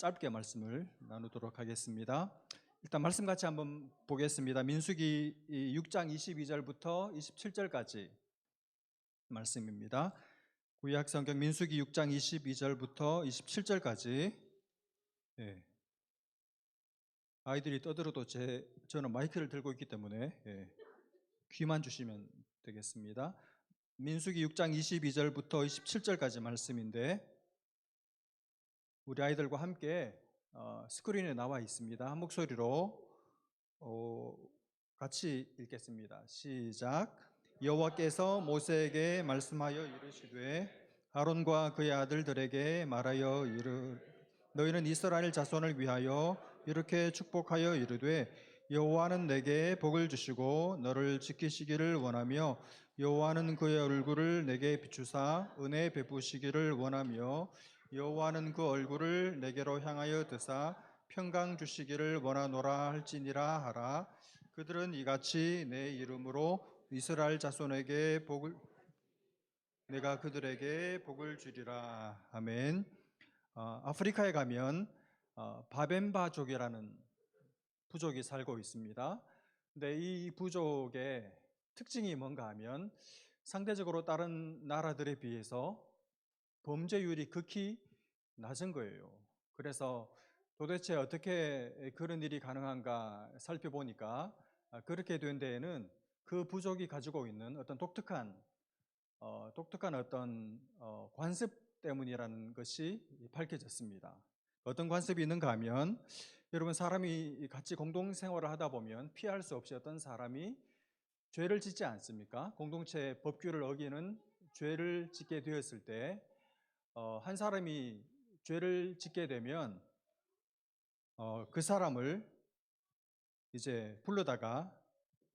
짧게 말씀을 나누도록 하겠습니다. 일단 말씀 같이 한번 보겠습니다. 민수기 6장 22절부터 27절까지 말씀입니다. 구약 성경 민수기 6장 22절부터 27절까지. 아이들이 떠들어도 저는 마이크를 들고 있기 때문에 귀만 주시면 되겠습니다. 민수기 6장 22절부터 27절까지 말씀인데 우리 아이들과 함께 스크린에 나와 있습니다. 한 목소리로 같이 읽겠습니다. 시작. 여호와께서 모세에게 말씀하여 이르시되 아론과 그의 아들들에게 말하여 너희는 이스라엘 자손을 위하여 이렇게 축복하여 이르되 여호와는 내게 복을 주시고 너를 지키시기를 원하며 여호와는 그의 얼굴을 내게 비추사 은혜 베푸시기를 원하며 여호와는 그 얼굴을 내게로 향하여 드사 평강 주시기를 원하노라 할지니라 하라. 그들은 이같이 내 이름으로 이스라엘 자손에게 내가 그들에게 복을 주리라. 아멘. 아프리카에 가면 바벤바족이라는 부족이 살고 있습니다. 근데 이 부족의 특징이 뭔가 하면 상대적으로 다른 나라들에 비해서 범죄율이 극히 낮은 거예요. 그래서 도대체 어떻게 그런 일이 가능한가 살펴보니까 그렇게 된 데에는 그 부족이 가지고 있는 어떤 독특한 어떤 관습 때문이라는 것이 밝혀졌습니다. 어떤 관습이 있는가 하면 여러분, 사람이 같이 공동생활을 하다 보면 피할 수 없이 어떤 사람이 죄를 짓지 않습니까? 공동체 법규를 어기는 죄를 짓게 되었을 때 한 사람이 죄를 짓게 되면 그 사람을 이제 불러다가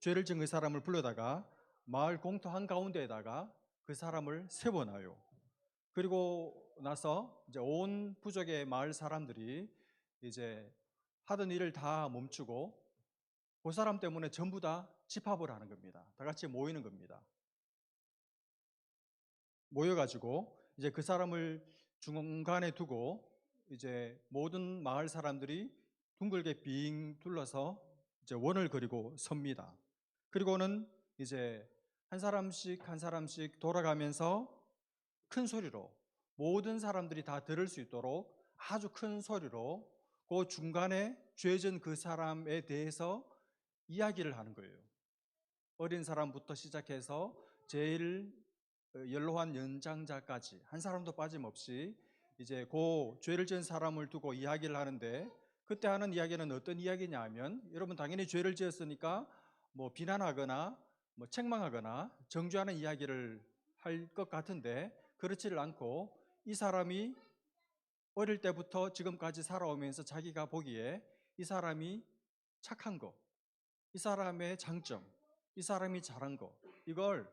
죄를 지은 그 사람을 불러다가 마을 공터 한가운데에다가 그 사람을 세워놔요. 그리고 나서 이제 온 부족의 마을 사람들이 이제 하던 일을 다 멈추고 그 사람 때문에 전부 다 집합을 하는 겁니다. 다 같이 모이는 겁니다. 모여가지고 이제 그 사람을 중간에 두고 이제 모든 마을 사람들이 둥글게 빙 둘러서 이제 원을 그리고 섭니다. 그리고는 이제 한 사람씩 한 사람씩 돌아가면서 큰 소리로 모든 사람들이 다 들을 수 있도록 아주 큰 소리로 그 중간에 죄진 그 사람에 대해서 이야기를 하는 거예요. 어린 사람부터 시작해서 제일 연로한 연장자까지 한 사람도 빠짐없이 이제 그 죄를 지은 사람을 두고 이야기를 하는데, 그때 하는 이야기는 어떤 이야기냐 하면, 여러분 당연히 죄를 지었으니까 뭐 비난하거나 뭐 책망하거나 정죄하는 이야기를 할 것 같은데 그렇지를 않고, 이 사람이 어릴 때부터 지금까지 살아오면서 자기가 보기에 이 사람이 착한 거, 이 사람의 장점, 이 사람이 잘한 거, 이걸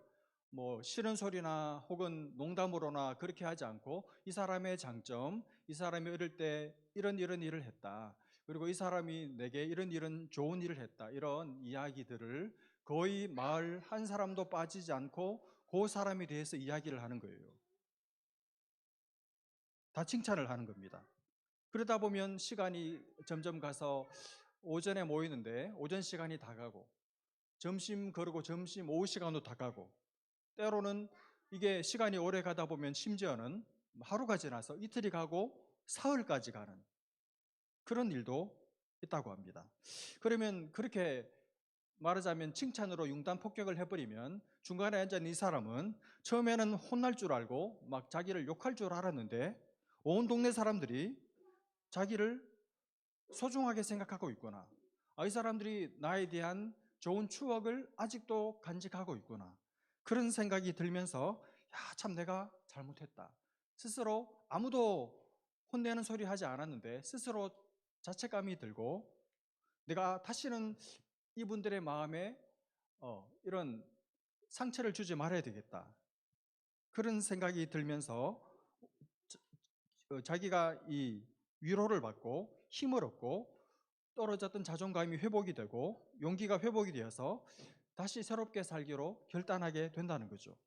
뭐 싫은 소리나 혹은 농담으로나 그렇게 하지 않고 이 사람의 장점, 이 사람이 어릴 때 이런 일을 했다, 그리고 이 사람이 내게 이런 좋은 일을 했다, 이런 이야기들을 거의 마을 한 사람도 빠지지 않고 그 사람에 대해서 이야기를 하는 거예요. 다 칭찬을 하는 겁니다. 그러다 보면 시간이 점점 가서 오전에 모이는데 오전 시간이 다 가고, 점심 거르고 점심 오후 시간도 다 가고, 때로는 이게 시간이 오래 가다 보면 심지어는 하루가 지나서 이틀이 가고 사흘까지 가는 그런 일도 있다고 합니다. 그러면 그렇게 말하자면 칭찬으로 융단 폭격을 해버리면 중간에 앉은 이 사람은 처음에는 혼날 줄 알고 막 자기를 욕할 줄 알았는데, 온 동네 사람들이 자기를 소중하게 생각하고 있구나, 이 사람들이 나에 대한 좋은 추억을 아직도 간직하고 있구나, 그런 생각이 들면서 참 내가 잘못했다, 스스로 아무도 혼내는 소리 하지 않았는데 스스로 자책감이 들고, 내가 다시는 이분들의 마음에 이런 상처를 주지 말아야 되겠다, 그런 생각이 들면서 자기가 이 위로를 받고 힘을 얻고 떨어졌던 자존감이 회복이 되고 용기가 회복이 되어서 다시 새롭게 살기로 결단하게 된다는 거죠.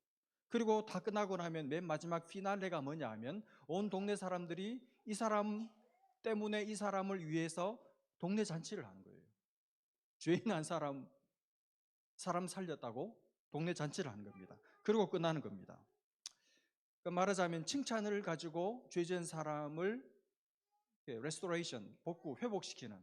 그리고 다 끝나고 나면 맨 마지막 피날레가 뭐냐 하면 온 동네 사람들이 이 사람 때문에 이 사람을 위해서 동네 잔치를 하는 거예요. 죄인 한 사람 살렸다고 동네 잔치를 하는 겁니다. 그리고 끝나는 겁니다. 그러니까 말하자면 칭찬을 가지고 죄 지은 사람을 레스토레이션, 복구, 회복시키는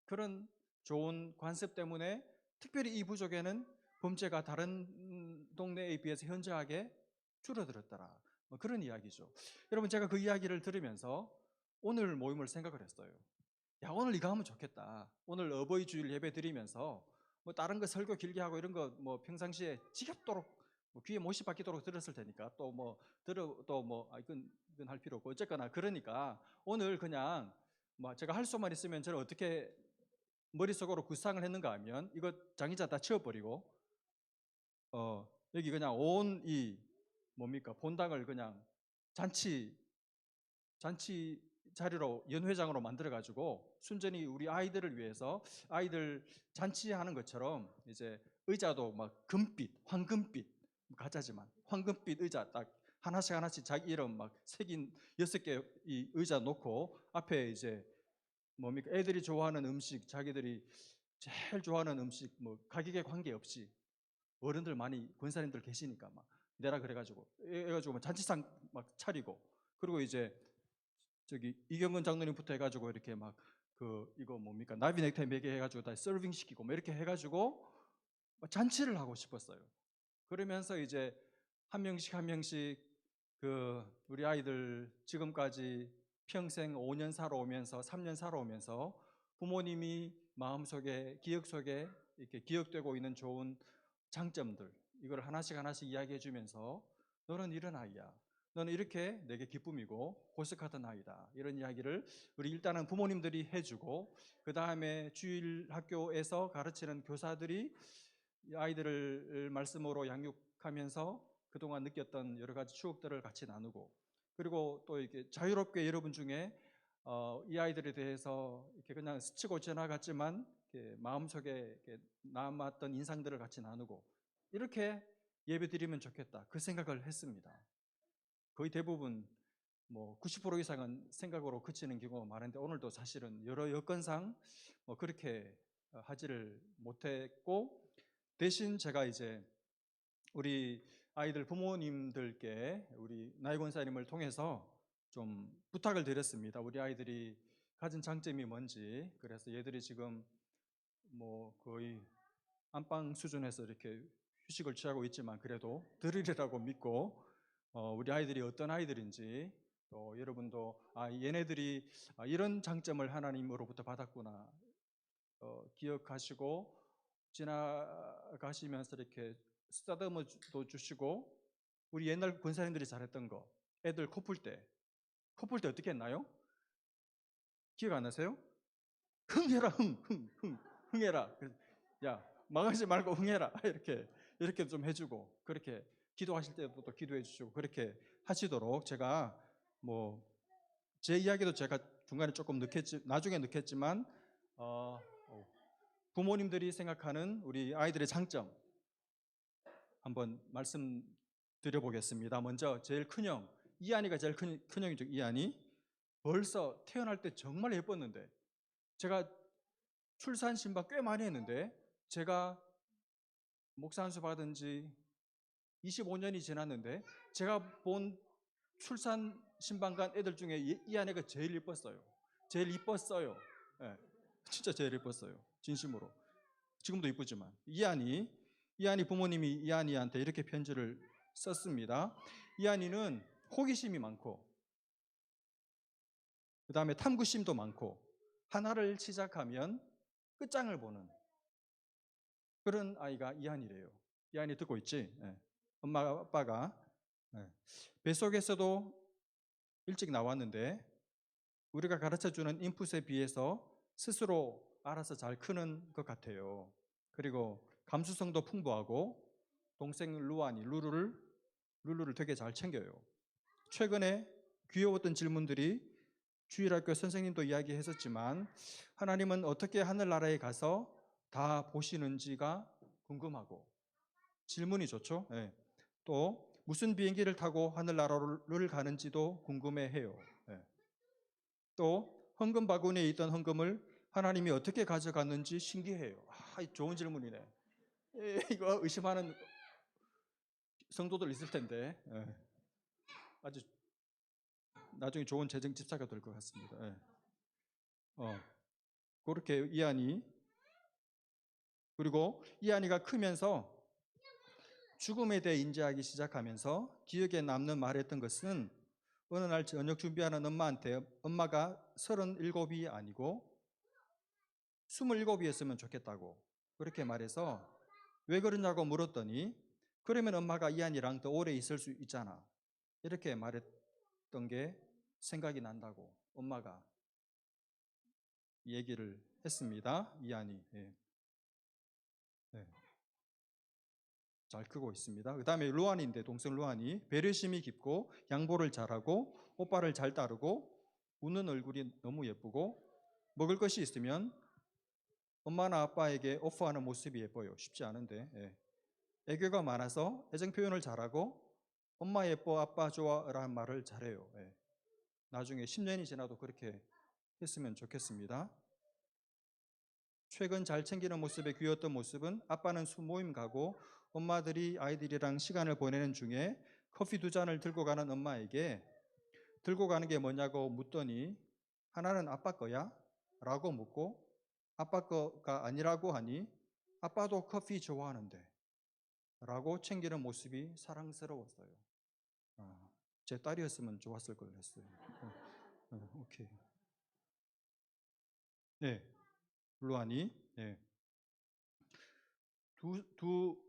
그런 좋은 관습 때문에 특별히 이 부족에는 범죄가 다른 동네에 비해서 현저하게 줄어들었더라. 뭐 그런 이야기죠. 여러분, 제가 그 이야기를 들으면서 오늘 모임을 생각을 했어요. 야, 오늘 이거 하면 좋겠다. 오늘 어버이 주일 예배 드리면서 뭐 다른 거 설교 길게 하고 이런 거 뭐 평상시에 지겹도록 뭐 귀에 못이 박히도록 들었을 테니까 또 뭐 이건 할 필요 없고 어쨌거나 그러니까 오늘 그냥 뭐 제가 할 수만 있으면 저는 어떻게 머릿속으로 구상을 했는가 하면 이거 장의자 다 치워버리고 여기 그냥 온 이 뭡니까 본당을 그냥 잔치 자리로 연회장으로 만들어 가지고 순전히 우리 아이들을 위해서 아이들 잔치하는 것처럼 이제 의자도 막 금빛, 황금빛 가짜지만 황금빛 의자 딱 하나씩 자기 이름 막 새긴 6개 이 의자 놓고 앞에 이제 뭡니까 애들이 좋아하는 음식 자기들이 제일 좋아하는 음식 뭐 가격에 관계없이 어른들 많이 권사님들 계시니까 막 내라 그래가지고 해가지고 잔치상 막 차리고 그리고 이제 저기 이경근 장로님부터 해가지고 이렇게 막 그 이거 뭡니까 나비 넥타이 매개 해가지고 다 서빙 시키고 뭐 이렇게 해가지고 잔치를 하고 싶었어요. 그러면서 이제 한 명씩 그 우리 아이들 지금까지 평생 5년 살아오면서 3년 살아오면서 부모님이 마음속에 기억 속에 이렇게 기억되고 있는 좋은 장점들 이걸 하나씩 이야기해 주면서 너는 이런 아이야. 너는 이렇게 내게 기쁨이고 보석같은 아이다. 이런 이야기를 우리 일단은 부모님들이 해주고 그 다음에 주일 학교에서 가르치는 교사들이 아이들을 말씀으로 양육하면서 그동안 느꼈던 여러 가지 추억들을 같이 나누고 그리고 또 이렇게 자유롭게 여러분 중에 이 아이들에 대해서 이렇게 그냥 스치고 지나갔지만 이렇게 마음속에 이렇게 남았던 인상들을 같이 나누고 이렇게 예배 드리면 좋겠다 그 생각을 했습니다. 거의 대부분 뭐 90% 이상은 생각으로 그치는 경우가 많은데 오늘도 사실은 여러 여건상 뭐 그렇게 하지를 못했고 대신 제가 이제 우리 아이들 부모님들께 우리 나이 권사님을 통해서 좀 부탁을 드렸습니다. 우리 아이들이 가진 장점이 뭔지 그래서 얘들이 지금 뭐 거의 안방 수준에서 이렇게 휴식을 취하고 있지만 그래도 들으리라고 믿고 우리 아이들이 어떤 아이들인지 또 여러분도 얘네들이 이런 장점을 하나님으로부터 받았구나 기억하시고 지나가시면서 이렇게 쓰다듬어도 주시고 우리 옛날 권사님들이 잘했던 거 애들 코 풀 때 어떻게 했나요? 기억 안 나세요? 흥해라 흥해라 야 망하지 말고 흥해라 이렇게 좀 해주고 그렇게 기도하실 때도 또 기도해 주시고 그렇게 하시도록 제가 뭐 제 이야기도 제가 중간에 조금 나중에 넣겠지만 부모님들이 생각하는 우리 아이들의 장점 한번 말씀드려 보겠습니다. 먼저 제일 큰형 이한이가 제일 큰형이죠. 이한이 벌써 태어날 때 정말 예뻤는데 제가 출산 신방 꽤 많이 했는데 제가 목사 안수 받은 지 25년이 지났는데 제가 본 출산 신방간 애들 중에 이 아내가 제일 이뻤어요. 제일 이뻤어요. 네, 진짜 제일 이뻤어요. 진심으로. 지금도 이쁘지만 이한이 부모님이 이한이한테 이렇게 편지를 썼습니다. 이한이는 호기심이 많고 그 다음에 탐구심도 많고 하나를 시작하면 끝장을 보는 그런 아이가 이한이래요. 이한이 듣고 있지? 네. 엄마 아빠가 네. 뱃속에서도 일찍 나왔는데 우리가 가르쳐주는 인풋에 비해서 스스로 알아서 잘 크는 것 같아요. 그리고 감수성도 풍부하고 동생 루루를 되게 잘 챙겨요. 최근에 귀여웠던 질문들이 주일학교 선생님도 이야기했었지만 하나님은 어떻게 하늘나라에 가서 다 보시는지가 궁금하고 질문이 좋죠. 네. 또 무슨 비행기를 타고 하늘나라를 가는지도 궁금해해요. 네. 또 헌금 바구니에 있던 헌금을 하나님이 어떻게 가져갔는지 신기해요. 좋은 질문이네. 이거 의심하는 성도들 있을 텐데 아주 나중에 좋은 재정 집사가 될 것 같습니다. 그렇게 이한이, 그리고 이한이가 크면서 죽음에 대해 인지하기 시작하면서 기억에 남는 말했던 것은 어느 날 저녁 준비하는 엄마한테 엄마가 37이 아니고 27이었으면 좋겠다고 그렇게 말해서 왜 그러냐고 물었더니 그러면 엄마가 이한이랑 더 오래 있을 수 있잖아 이렇게 말했던 게 생각이 난다고 엄마가 얘기를 했습니다. 이한이. 잘 크고 있습니다. 그 다음에 루안인데 동생 루안이 배려심이 깊고 양보를 잘하고 오빠를 잘 따르고 웃는 얼굴이 너무 예쁘고 먹을 것이 있으면 엄마나 아빠에게 오퍼하는 모습이 예뻐요. 쉽지 않은데 애교가 많아서 애정 표현을 잘하고 엄마 예뻐 아빠 좋아라는 말을 잘해요. 나중에 10년이 지나도 그렇게 했으면 좋겠습니다. 최근 잘 챙기는 모습에 귀여웠던 모습은 아빠는 수모임 가고 엄마들이 아이들이랑 시간을 보내는 중에 커피 2잔을 들고 가는 엄마에게 들고 가는 게 뭐냐고 묻더니 하나는 아빠 거야? 라고 묻고 아빠 거가 아니라고 하니 아빠도 커피 좋아하는데 라고 챙기는 모습이 사랑스러웠어요. 제 딸이었으면 좋았을 걸 했어요. 오케이. 네, 루안이.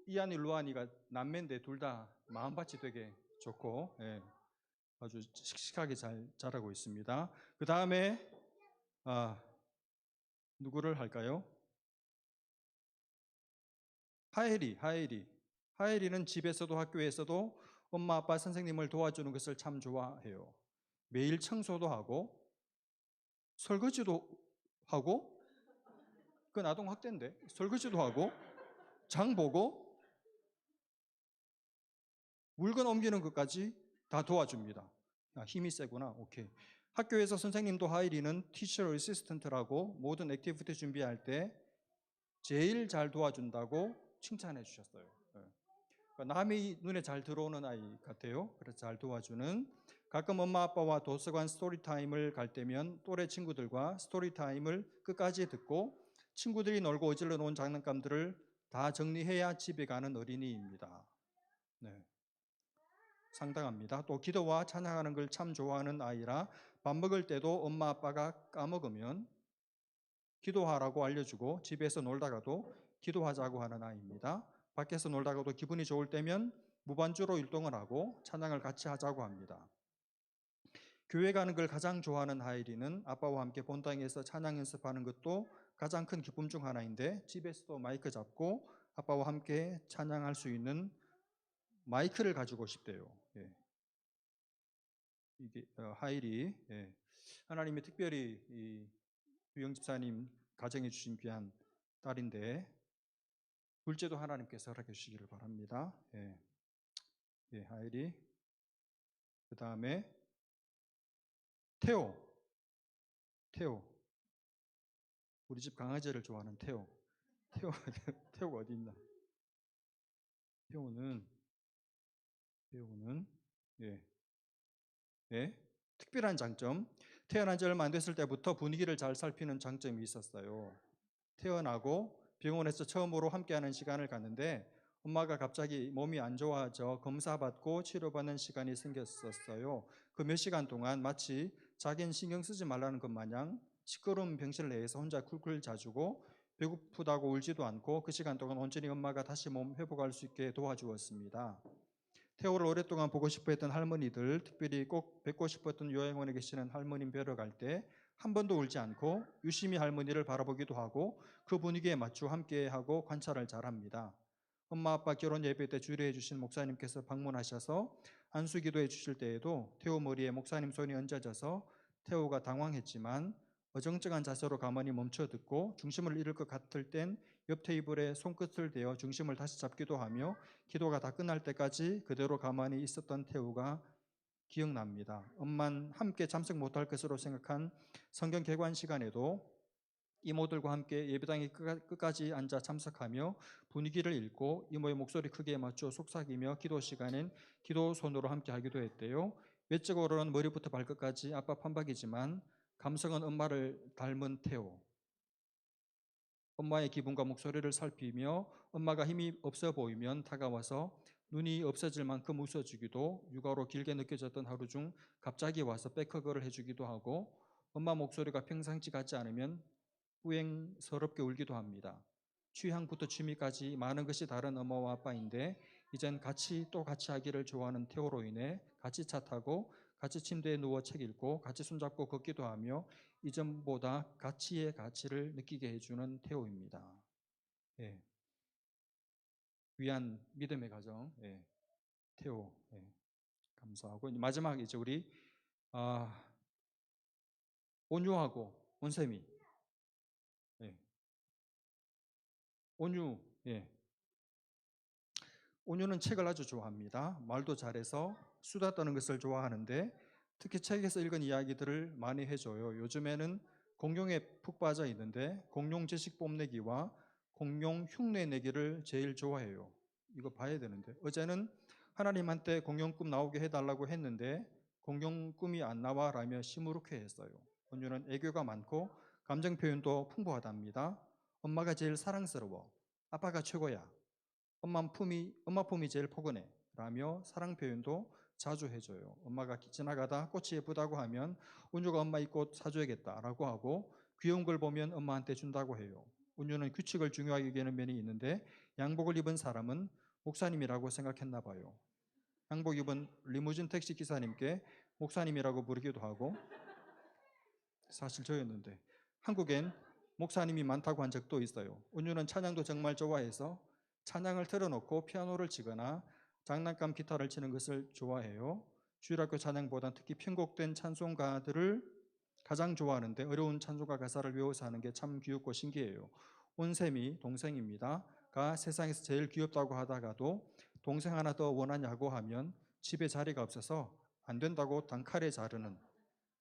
이한이 루안이가 남매인데 둘 다 마음밭이 되게 좋고 아주 씩씩하게 잘 자라고 있습니다. 그 다음에 누구를 할까요? 하엘이는 집에서도 학교에서도 엄마 아빠 선생님을 도와주는 것을 참 좋아해요. 매일 청소도 하고 설거지도 하고 그건 아동 학대인데 설거지도 하고 장 보고 물건 옮기는 것까지 다 도와줍니다. 힘이 세구나. 오케이. 학교에서 선생님도 하일이는 티처 어시스턴트라고 모든 액티비티 준비할 때 제일 잘 도와준다고 칭찬해 주셨어요. 그러니까 남이 눈에 잘 들어오는 아이 같아요. 그래서 잘 도와주는. 가끔 엄마 아빠와 도서관 스토리타임을 갈 때면 또래 친구들과 스토리타임을 끝까지 듣고 친구들이 놀고 어질러 놓은 장난감들을 다 정리해야 집에 가는 어린이입니다. 상당합니다. 또 기도와 찬양하는 걸 참 좋아하는 아이라 밥 먹을 때도 엄마 아빠가 까먹으면 기도하라고 알려주고 집에서 놀다가도 기도하자고 하는 아이입니다. 밖에서 놀다가도 기분이 좋을 때면 무반주로 율동을 하고 찬양을 같이 하자고 합니다. 교회 가는 걸 가장 좋아하는 하이리는 아빠와 함께 본당에서 찬양 연습하는 것도 가장 큰 기쁨 중 하나인데 집에서도 마이크 잡고 아빠와 함께 찬양할 수 있는 마이크를 가지고 싶대요. 이게 하일이 하나님이 특별히 이 유영 집사님 가정해 주신 귀한 딸인데 둘째도 하나님께서 허락해 주시기를 바랍니다. 하일이. 그 다음에 태호. 우리 집 강아지를 좋아하는 태호. 태호가 어디 있나? 태호는 특별한 장점. 태어난 지 얼마 안 됐을 때부터 분위기를 잘 살피는 장점이 있었어요. 태어나고 병원에서 처음으로 함께하는 시간을 갖는데 엄마가 갑자기 몸이 안 좋아져 검사받고 치료받는 시간이 생겼었어요. 그 몇 시간 동안 마치 자기는 신경 쓰지 말라는 것 마냥 시끄러운 병실 내에서 혼자 쿨쿨 자주고 배고프다고 울지도 않고 그 시간 동안 온전히 엄마가 다시 몸 회복할 수 있게 도와주었습니다. 태호를 오랫동안 보고 싶어 했던 할머니들, 특별히 꼭 뵙고 싶었던 요양원에 계시는 할머님 뵈러 갈 때 한 번도 울지 않고 유심히 할머니를 바라보기도 하고 그 분위기에 맞추어 함께하고 관찰을 잘합니다. 엄마 아빠 결혼 예배 때 주례해 주신 목사님께서 방문하셔서 안수기도해 주실 때에도 태호 머리에 목사님 손이 얹어져서 태호가 당황했지만 어정쩡한 자세로 가만히 멈춰 듣고 중심을 잃을 것 같을 땐 옆 테이블에 손끝을 대어 중심을 다시 잡기도 하며 기도가 다 끝날 때까지 그대로 가만히 있었던 태호가 기억납니다. 엄만 함께 참석 못할 것으로 생각한 성경 개관 시간에도 이모들과 함께 예배당에 끝까지 앉아 참석하며 분위기를 읽고 이모의 목소리 크기에 맞춰 속삭이며 기도 시간엔 기도 손으로 함께 하기도 했대요. 외적으로는 머리부터 발끝까지 아빠 판박이지만 감성은 엄마를 닮은 태호. 엄마의 기분과 목소리를 살피며 엄마가 힘이 없어 보이면 다가와서 눈이 없어질 만큼 웃어주기도, 육아로 길게 느껴졌던 하루 중 갑자기 와서 백허그를 해주기도 하고, 엄마 목소리가 평상시 같지 않으면 후행스럽게 울기도 합니다. 취향부터 취미까지 많은 것이 다른 엄마와 아빠인데 이젠 같이 하기를 좋아하는 태호로 인해 같이 차 타고 같이 침대에 누워 책 읽고 같이 손잡고 걷기도 하며 이전보다 가치의 가치를 느끼게 해주는 태호입니다. 예. 위안 믿음의 가정, 예. 태호, 예. 감사하고 마지막 이제 우리 온유하고 온쌤이, 예. 온유, 예. 온유는 책을 아주 좋아합니다. 말도 잘해서 수다 떠는 것을 좋아하는데 특히 책에서 읽은 이야기들을 많이 해줘요. 요즘에는 공룡에 푹 빠져 있는데 공룡 지식 뽐내기와 공룡 흉내 내기를 제일 좋아해요. 이거 봐야 되는데 어제는 하나님한테 공룡 꿈 나오게 해달라고 했는데 공룡 꿈이 안 나와 라며 시무룩해했어요. 온유는 애교가 많고 감정 표현도 풍부하답니다. 엄마가 제일 사랑스러워. 아빠가 최고야. 엄마 품이 제일 포근해 라며 사랑 표현도 자주 해줘요. 엄마가 지나가다 꽃이 예쁘다고 하면 운유가 엄마 이 꽃 사줘야겠다 라고 하고 귀여운 걸 보면 엄마한테 준다고 해요. 운유는 규칙을 중요하게 여기는 면이 있는데 양복을 입은 사람은 목사님이라고 생각했나 봐요. 양복 입은 리무진 택시 기사님께 목사님이라고 부르기도 하고, 사실 저였는데 한국엔 목사님이 많다고 한 적도 있어요. 운유는 찬양도 정말 좋아해서 찬양을 틀어놓고 피아노를 치거나 장난감 기타를 치는 것을 좋아해요. 주일학교 찬양보다 특히 편곡된 찬송가들을 가장 좋아하는데 어려운 찬송가 가사를 외워서 하는 게 참 귀엽고 신기해요. 온쌤이 동생입니다. 가 세상에서 제일 귀엽다고 하다가도 동생 하나 더 원하냐고 하면 집에 자리가 없어서 안 된다고 단칼에 자르는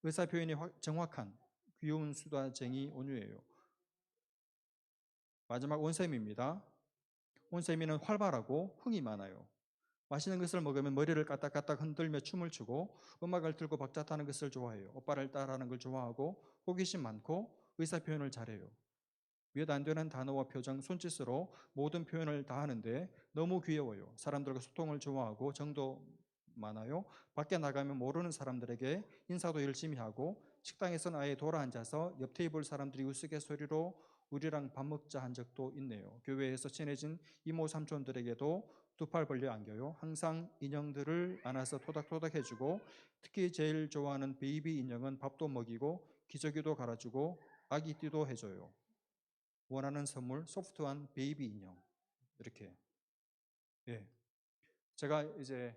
의사 표현이 정확한 귀여운 수다쟁이 온유예요. 마지막 온쌤입니다. 온쌤이는 활발하고 흥이 많아요. 맛있는 것을 먹으면 머리를 까딱까딱 흔들며 춤을 추고 음악을 틀고 박자 타는 것을 좋아해요. 오빠를 따라하는 걸 좋아하고 호기심 많고 의사 표현을 잘해요. 몇 안 되는 단어와 표정, 손짓으로 모든 표현을 다 하는데 너무 귀여워요. 사람들과 소통을 좋아하고 정도 많아요. 밖에 나가면 모르는 사람들에게 인사도 열심히 하고 식당에서는 아예 돌아 앉아서 옆 테이블 사람들이 우스갯소리로 우리랑 밥 먹자 한 적도 있네요. 교회에서 친해진 이모 삼촌들에게도 두 팔 벌려 안겨요. 항상 인형들을 안아서 토닥토닥 해주고 특히 제일 좋아하는 베이비 인형은 밥도 먹이고 기저귀도 갈아주고 아기 띠도 해줘요. 원하는 선물 소프트한 베이비 인형 이렇게. 예. 제가 이제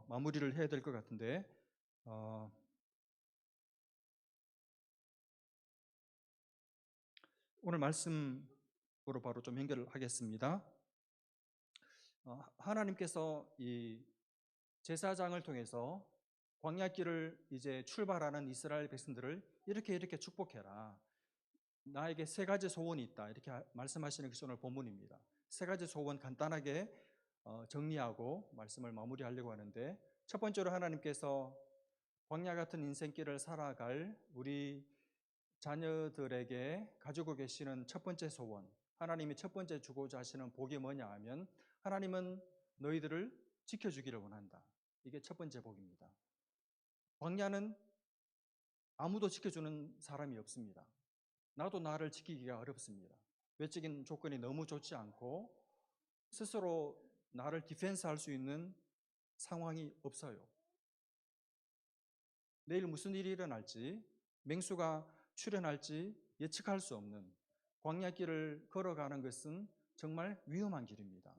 마무리를 해야 될 것 같은데 오늘 말씀으로 바로 좀 연결을 하겠습니다. 하나님께서 이 제사장을 통해서 광야길을 이제 출발하는 이스라엘 백성들을 이렇게 축복해라. 나에게 세 가지 소원이 있다. 이렇게 말씀하시는 것이 오늘 본문입니다. 세 가지 소원 간단하게 정리하고 말씀을 마무리하려고 하는데, 첫 번째로 하나님께서 광야 같은 인생길을 살아갈 우리 자녀들에게 가지고 계시는 첫 번째 소원, 하나님이 첫 번째 주고자 하시는 복이 뭐냐 하면 하나님은 너희들을 지켜주기를 원한다. 이게 첫 번째 복입니다. 광야는 아무도 지켜주는 사람이 없습니다. 나도 나를 지키기가 어렵습니다. 외적인 조건이 너무 좋지 않고 스스로 나를 디펜스할 수 있는 상황이 없어요. 내일 무슨 일이 일어날지, 맹수가 출현할지 예측할 수 없는 광야길을 걸어가는 것은 정말 위험한 길입니다.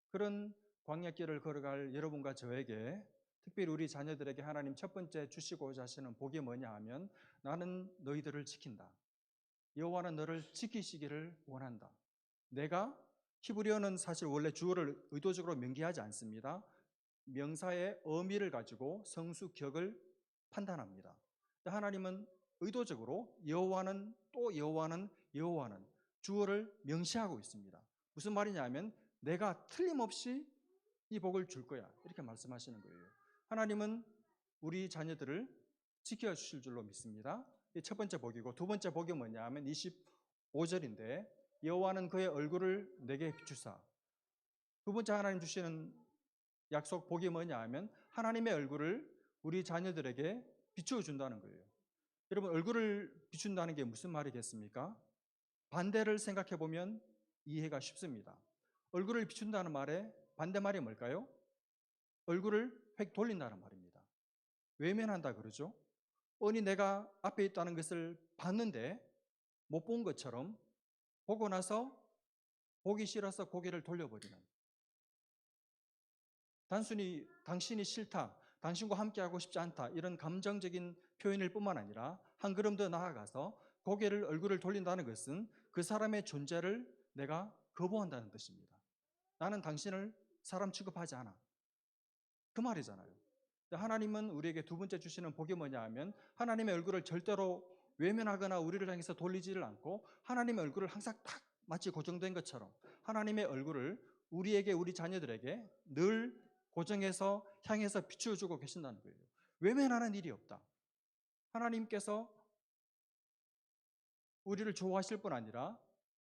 그런 광야길을 걸어갈 여러분과 저에게, 특별히 우리 자녀들에게 하나님 첫 번째 주시고자 하시는 복이 뭐냐 하면 나는 너희들을 지킨다. 여호와는 너를 지키시기를 원한다. 내가 히브리어는 사실 원래 주어를 의도적으로 명기하지 않습니다. 명사의 의미를 가지고 성수격을 판단합니다. 하나님은 의도적으로 여호와는 또 여호와는 주어를 명시하고 있습니다. 무슨 말이냐면 내가 틀림없이 이 복을 줄 거야, 이렇게 말씀하시는 거예요. 하나님은 우리 자녀들을 지켜주실 줄로 믿습니다. 이 첫 번째 복이고, 두 번째 복이 뭐냐 하면 25절인데 여호와는 그의 얼굴을 내게 비추사. 두 번째 하나님 주시는 약속 복이 뭐냐 하면 하나님의 얼굴을 우리 자녀들에게 비추어 준다는 거예요. 여러분, 얼굴을 비춘다는 게 무슨 말이겠습니까? 반대를 생각해 보면 이해가 쉽습니다. 얼굴을 비춘다는 말의 반대말이 뭘까요? 얼굴을 획 돌린다는 말입니다. 외면한다 그러죠. 뻔히 내가 앞에 있다는 것을 봤는데 못 본 것처럼 보고 나서 보기 싫어서 고개를 돌려버리는, 단순히 당신이 싫다, 당신과 함께하고 싶지 않다, 이런 감정적인 표현일 뿐만 아니라 한 걸음 더 나아가서 고개를, 얼굴을 돌린다는 것은 그 사람의 존재를 내가 거부한다는 뜻입니다. 나는 당신을 사람 취급하지 않아, 그 말이잖아요. 하나님은 우리에게 두 번째 주시는 복이 뭐냐 하면 하나님의 얼굴을 절대로 외면하거나 우리를 향해서 돌리지를 않고 하나님의 얼굴을 항상 딱 마치 고정된 것처럼 하나님의 얼굴을 우리에게, 우리 자녀들에게 늘 고정해서 향해서 비추어주고 계신다는 거예요. 외면하는 일이 없다. 하나님께서 우리를 좋아하실 뿐 아니라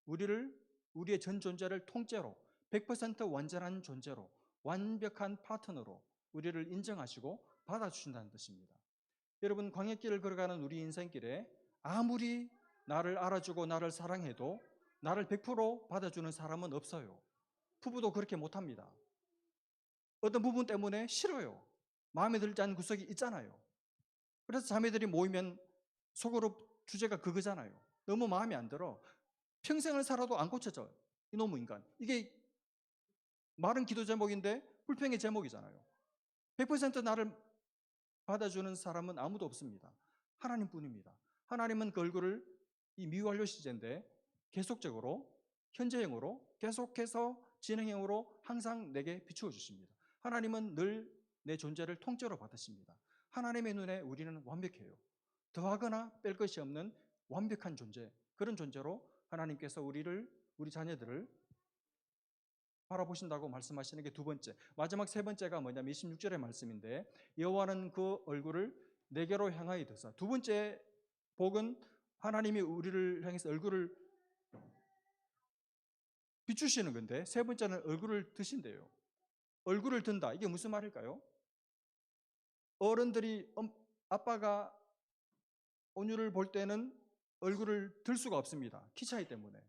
우리의 전 존재를 통째로 100% 완전한 존재로, 완벽한 파트너로 우리를 인정하시고 받아주신다는 뜻입니다. 여러분, 광야길을 걸어가는 우리 인생길에 아무리 나를 알아주고 나를 사랑해도 나를 100% 받아주는 사람은 없어요. 부부도 그렇게 못합니다. 어떤 부분 때문에 싫어요. 마음에 들지 않는 구석이 있잖아요. 그래서 자매들이 모이면 속으로 주제가 그거잖아요. 너무 마음에 안 들어. 평생을 살아도 안 고쳐져, 이놈의 인간. 이게 말은 기도 제목인데 불평의 제목이잖아요. 100% 나를 받아주는 사람은 아무도 없습니다. 하나님뿐입니다. 하나님은 그 얼굴을 이 미완료 시제인데 계속적으로, 현재형으로, 계속해서 진행형으로 항상 내게 비추어 주십니다. 하나님은 늘 내 존재를 통째로 받으십니다. 하나님의 눈에 우리는 완벽해요. 더하거나 뺄 것이 없는 완벽한 존재, 그런 존재로 하나님께서 우리 자녀들을 바라보신다고 말씀하시는 게 두 번째. 마지막 세 번째가 뭐냐면 26절의 말씀인데 여호와는 그 얼굴을 내게로 향하여 드사. 두 번째 복은 하나님이 우리를 향해서 얼굴을 비추시는 건데, 세 번째는 얼굴을 드신대요. 얼굴을 든다, 이게 무슨 말일까요? 어른들이, 아빠가 온유를 볼 때는 얼굴을 들 수가 없습니다. 키 차이 때문에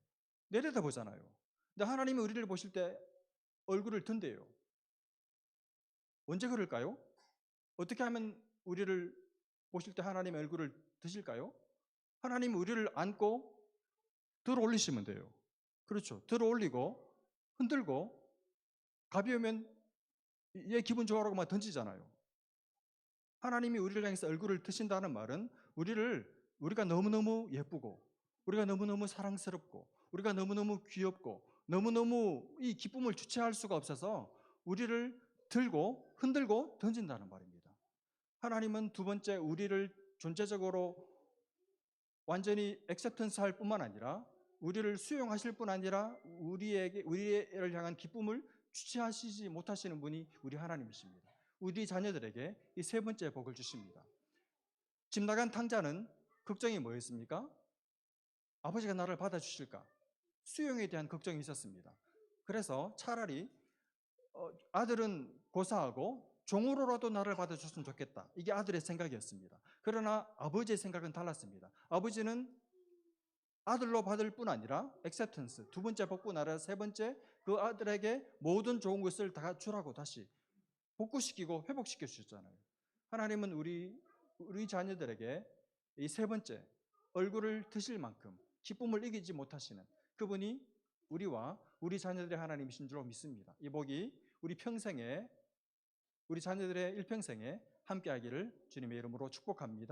내려다 보잖아요. 근데 하나님이 우리를 보실 때 얼굴을 든대요. 언제 그럴까요? 어떻게 하면 우리를 보실 때 하나님의 얼굴을 드실까요? 하나님이 우리를 안고 들어 올리시면 돼요. 그렇죠. 들어 올리고 흔들고 가벼우면 얘 기분 좋아라고 막 던지잖아요. 하나님이 우리를 향해서 얼굴을 드신다는 말은 우리가 너무너무 예쁘고, 우리가 너무너무 사랑스럽고, 우리가 너무너무 귀엽고, 너무너무 이 기쁨을 주체할 수가 없어서 우리를 들고 흔들고 던진다는 말입니다. 하나님은 두 번째, 우리를 존재적으로 완전히 액셉턴스 할 뿐만 아니라 우리를 수용하실 뿐 아니라 우리를 향한 기쁨을 주체하시지 못하시는 분이 우리 하나님이십니다. 우리 자녀들에게 이 세 번째 복을 주십니다. 집 나간 탕자는 걱정이 뭐였습니까? 아버지가 나를 받아주실까? 수용에 대한 걱정이 있었습니다. 그래서 차라리 아들은 고사하고 종으로라도 나를 받아줬으면 좋겠다, 이게 아들의 생각이었습니다. 그러나 아버지의 생각은 달랐습니다. 아버지는 아들로 받을 뿐 아니라 액셉턴스, 두 번째 복뿐 아니라 세 번째, 그 아들에게 모든 좋은 것을 다 주라고 다시 복구시키고 회복시켜 주셨잖아요. 하나님은 우리 자녀들에게 이 세 번째, 얼굴을 드실 만큼 기쁨을 이기지 못하시는 그분이 우리와 우리 자녀들의 하나님이신 줄로 믿습니다. 이 복이 우리 평생에, 우리 자녀들의 일평생에 함께하기를 주님의 이름으로 축복합니다.